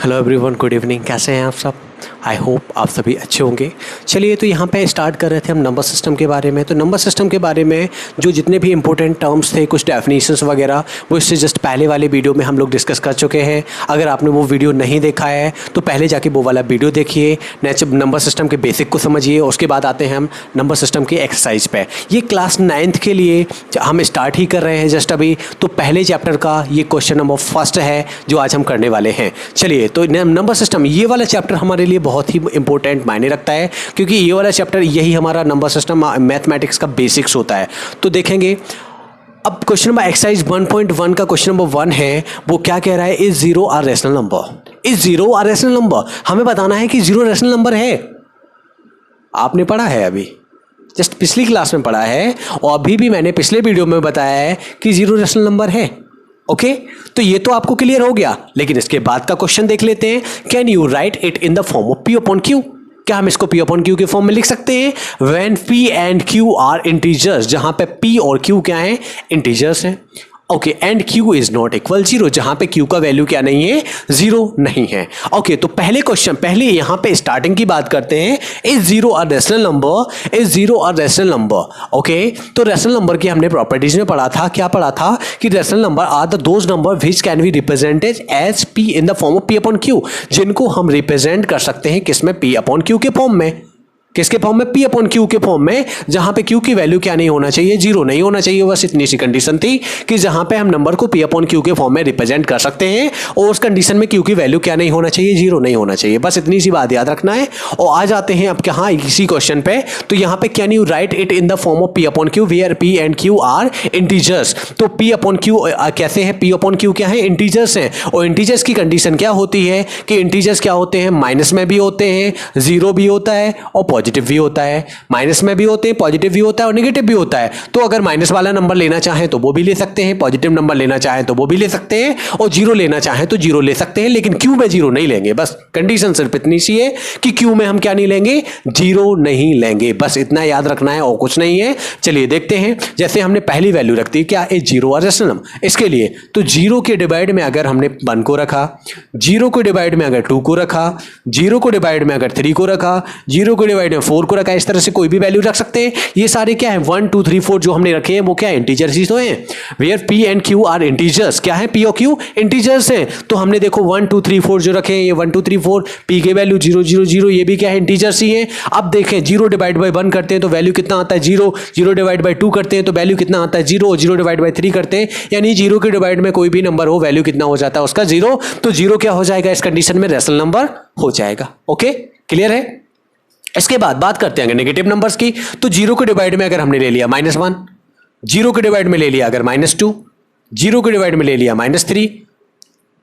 Hello everyone, good evening. कैसे हैं आप सब? आई होप आप सभी अच्छे होंगे। चलिए, तो यहाँ पे स्टार्ट कर रहे थे हम नंबर सिस्टम के बारे में। तो नंबर सिस्टम के बारे में जो जितने भी इंपॉर्टेंट टर्म्स थे, कुछ डेफिनेशंस वगैरह, वो इससे जस्ट पहले वाले वीडियो में हम लोग डिस्कस कर चुके हैं। अगर आपने वो वीडियो नहीं देखा है तो पहले जाके वो वाला वीडियो देखिए, नंबर सिस्टम के बेसिक को समझिए। उसके बाद आते हैं हम नंबर सिस्टम की एक्सरसाइज पे। ये क्लास 9th के लिए हम स्टार्ट ही कर रहे हैं जस्ट अभी। तो पहले चैप्टर का ये क्वेश्चन नंबर फर्स्ट है जो आज हम करने वाले हैं। चलिए, तो नंबर सिस्टम ये वाला चैप्टर हमारे लिए बहुत ही इंपॉर्टेंट मायने रखता है, क्योंकि ये वाला चैप्टर यही हमारा नंबर सिस्टम मैथमेटिक्स का बेसिक्स होता है। तो देखेंगे अब क्वेश्चन नंबर एक्सरसाइज 1.1 का क्वेश्चन नंबर 1 है। वो क्या कह रहा है? Is zero are rational number? Is zero are rational number? हमें बताना है कि जीरो रैशनल नंबर है। आपने पढ़ा है अभी, जस्ट पिछली क्लास में पढ़ा है, और अभी भी मैंने पिछले वीडियो में बताया है कि जीरो रैशनल नंबर है। ओके, तो ये तो आपको क्लियर हो गया। लेकिन इसके बाद का क्वेश्चन देख लेते हैं। Can you write it in the form of P upon Q? क्या हम इसको पी अपॉन क्यू के फॉर्म में लिख सकते हैं? When P and Q are integers, जहां पे पी और क्यू क्या है? इंटीजर्स हैं। Okay, and Q is not equal zero, जहां पे क्यू का वैल्यू क्या नहीं है? जीरो नहीं है। ओके, तो पहले क्वेश्चन, पहले यहां पे स्टार्टिंग की बात करते हैं। Is zero a rational number? Is zero a rational number? Okay, तो रैशनल नंबर की हमने प्रॉपर्टीज में पढ़ा था। क्या पढ़ा था? कि rational number are the those number which can be represented as P in the form of P upon Q, जिनको हम रिप्रेजेंट कर सकते हैं किसमें? पी अपॉन क्यू के फॉर्म में। किसके फॉर्म में? पी अपॉन क्यू के फॉर्म में, जहां पे क्यू की वैल्यू क्या नहीं होना चाहिए? जीरो नहीं होना चाहिए। बस इतनी सी कंडीशन थी कि जहां पे हम नंबर को पी अपॉन क्यू के फॉर्म में रिप्रेजेंट कर सकते हैं, और उस कंडीशन में क्यू की वैल्यू क्या नहीं होना चाहिए? जीरो नहीं होना चाहिए। बस इतनी सी बात याद रखना है। और आ जाते हैं अब कहां? इसी क्वेश्चन पे। तो यहां पे can you write it in the form of P upon Q where P and Q are integers? तो पी अपॉन क्यू कैसे है? पी अपॉन क्यू क्या है? इंटीजर्स हैं। और इंटीजर्स की कंडीशन क्या होती है? कि इंटीजर्स क्या होते हैं? माइनस में भी होते हैं, जीरो भी होता है, और पॉजिटिव भी होता है। माइनस में भी होते हैं, पॉजिटिव भी होता है, और नेगेटिव भी होता है। तो अगर माइनस वाला नंबर लेना चाहें तो वो भी ले सकते हैं, पॉजिटिव नंबर लेना चाहें तो वो भी ले सकते हैं, और जीरो लेना चाहें तो जीरो ले सकते हैं। लेकिन क्यू में जीरो नहीं लेंगे। बस कंडीशन सिर्फ इतनी सी है कि क्यू में हम क्या नहीं लेंगे? जीरो नहीं लेंगे। बस इतना याद रखना है और कुछ नहीं है। चलिए देखते हैं। जैसे हमने पहली वैल्यू रख दी, क्या है? Zero are rational number. इसके लिए तो जीरो के डिवाइड में अगर हमने 1 को रखा, जीरो को डिवाइड में अगर 2 को रखा, जीरो को डिवाइड में अगर 3 को रखा, जीरो को डिवाइड में 4 को रखा, इस तरह से कोई भी वैल्यू रख सकते हैं। ये सारे क्या है? 1 2 3 4 जो हमने रखे हैं वो क्या है? इंटीजर्स ही तो हैं। Where P and Q are integers. क्या है? पी और क्यू इंटीजर्स हैं। तो हमने देखो 1 2 3 4 जो रखे हैं, ये 1 2 3 4, पी के वैल्यू 0 0 0, ये भी क्या है? इंटीजर्स ही हैं। अब देखें, 0 डिवाइड बाई 1 करते हैं तो वैल्यू कितना आता है? 0। 0 डिवाइड बाई 2 करते हैं तो वैल्यू कितना आता है? 0। 0 डिवाइड बाई 3 करते हैं, यानी 0 के डिवाइड में कोई भी नंबर हो, वैल्यू कितना हो जाता है उसका? 0। तो 0 क्या हो जाएगा इस कंडीशन में? रैशनल नंबर हो जाएगा। ओके, क्लियर है? इसके बाद बात करते हैं नेगेटिव नंबर्स की। तो 0 के डिवाइड में अगर हमने ले लिया -1, 0 के डिवाइड में ले लिया अगर -2, 0 के डिवाइड में ले लिया -3,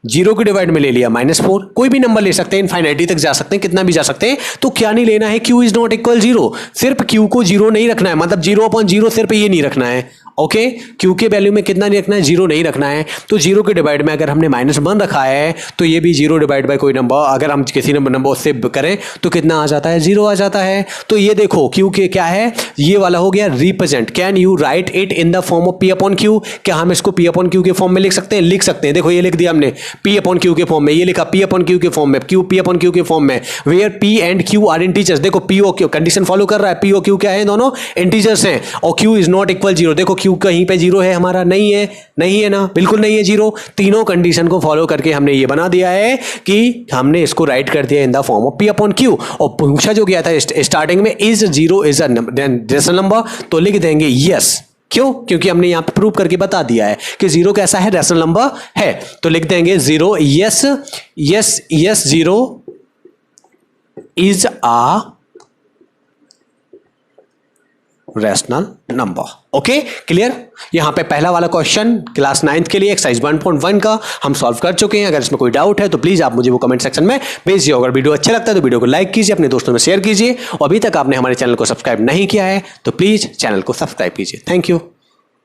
0 के डिवाइड में ले लिया -4, कोई भी नंबर ले सकते हैं, इनफाइनाइटी तक जा सकते हैं, कितना भी जा सकते हैं। तो क्या नहीं लेना है? Q is not equal zero. सिर्फ क्यू को जीरो नहीं रखना है, मतलब 0/0 सिर्फ ये नहीं रखना है। ओके, क्यू के वैल्यू में कितना नहीं रखना है? 0 नहीं रखना है। तो 0 के डिवाइड में अगर हमने -1 रखा है तो ये भी 0 डिवाइड बाय कोई नंबर, अगर हम किसी नंबर से करें तो कितना आ जाता है? 0 आ जाता है। तो ये देखो क्यू के क्या है? ये वाला हो गया represent. Can you write it in the form of P upon Q? क्या हम इसको पी अपॉन क्यू के फॉर्म में लिख सकते हैं? लिख सकते हैं। देखो ये लिख दिया हमने पी अपॉन क्यू के फॉर्म में, ये लिखा पी अपॉन क्यू के फॉर्म में, क्यू पी अपॉन क्यू के फॉर्म में, where P and Q are integers. देखो P O Q condition follow कर रहा है, पी ओ क्यू क्या है? दोनों इंटीजर्स हैं, और Q is not equal zero. देखो क्यू कहीं पे जीरो है हमारा? नहीं है, नहीं है ना, बिल्कुल नहीं है जीरो। तीनों कंडीशन को फॉलो करके हमने ये बना दिया है कि हमने इसको राइट कर दिया इन the form of P upon Q. और पूछा जो गया था स्टार्टिंग में, is zero is a rational number, तो लिख देंगे यस। क्यों? क्योंकि हमने यहां पे प्रूव करके बता दिया है कि जीरो कैसा है? रैशनल नंबर है। तो लिख देंगे zero, yes yes yes, zero is a rational number. Okay, clear? यहां पे पहला वाला क्वेश्चन क्लास 9th के लिए एक्सरसाइज 1.1 का हम सॉल्व कर चुके हैं। अगर इसमें कोई डाउट है तो प्लीज आप मुझे वो कमेंट सेक्शन में भेजिए। अगर वीडियो अच्छा लगता है तो वीडियो को लाइक कीजिए, अपने दोस्तों में शेयर कीजिए, और अभी तक आपने हमारे चैनल को सब्सक्राइब नहीं किया है तो प्लीज चैनल को सब्सक्राइब कीजिए। Thank you.